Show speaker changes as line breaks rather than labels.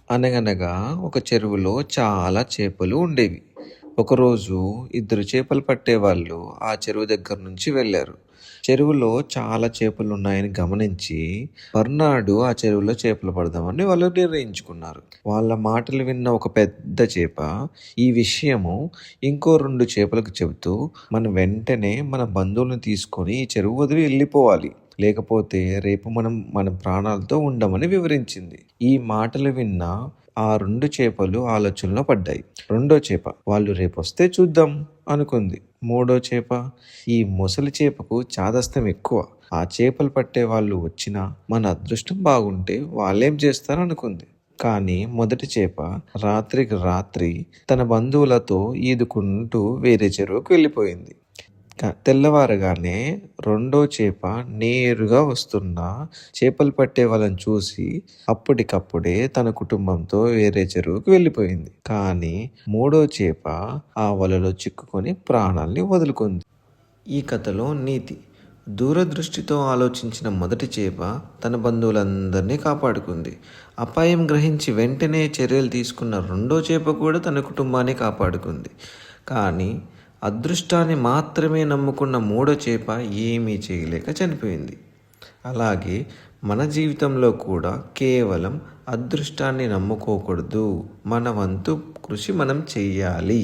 అనగనగా ఒక చెరువులో చాలా చేపలు ఉండేవి. ఒకరోజు ఇద్దరు చేపలు పట్టేవాళ్ళు ఆ చెరువు దగ్గర నుంచి వెళ్ళారు. చెరువులో చాలా చేపలున్నాయని గమనించి మర్నాడు ఆ చెరువులో చేపలు పడదామని వాళ్ళు నిర్ణయించుకున్నారు. వాళ్ళ మాటలు విన్న ఒక పెద్ద చేప ఈ విషయము ఇంకో 2 చేపలకు చెబుతూ మనం వెంటనే మన బంధువులను తీసుకొని ఈ చెరువు వదిలి వెళ్ళిపోవాలి. లేకపోతే రేపు మనం మన ప్రాణాలతో ఉండమని వివరించింది. ఈ మాటలు విన్న ఆ 2 చేపలు ఆలోచనలో పడ్డాయి. రెండో చేప వాళ్ళు రేపొస్తే చూద్దాం అనుకుంది. మూడో చేప ఈ ముసలి చేపకు చాదస్తం ఎక్కువ. ఆ చేపలు పట్టే వాళ్ళు వచ్చినా మన అదృష్టం బాగుంటే వాళ్ళేం చేస్తారనుకుంది. కానీ మొదటి చేప రాత్రికి రాత్రి తన బంధువులతో ఈదుకుంటూ వేరే చెరువుకు వెళ్ళిపోయింది. తెల్లవారగానే రెండో చేప నేరుగా వస్తున్న చేపలు పట్టే వాళ్ళని చూసి అప్పటికప్పుడే తన కుటుంబంతో వేరే చెరువుకు వెళ్ళిపోయింది. కానీ మూడో చేప ఆ వలలో చిక్కుకొని ప్రాణాల్ని వదులుకుంది. ఈ కథలో నీతి: దూరదృష్టితో ఆలోచించిన మొదటి చేప తన బంధువులందరినీ కాపాడుకుంది. అపాయం గ్రహించి వెంటనే చర్యలు తీసుకున్న రెండో చేప కూడా తన కుటుంబాన్ని కాపాడుకుంది. కానీ అదృష్టాన్ని మాత్రమే నమ్ముకున్న మూడో చేప ఏమీ చేయలేక చనిపోయింది. అలాగే మన జీవితంలో కూడా కేవలం అదృష్టాన్ని నమ్ముకోకూడదు. మన వంతు కృషి మనం చెయ్యాలి.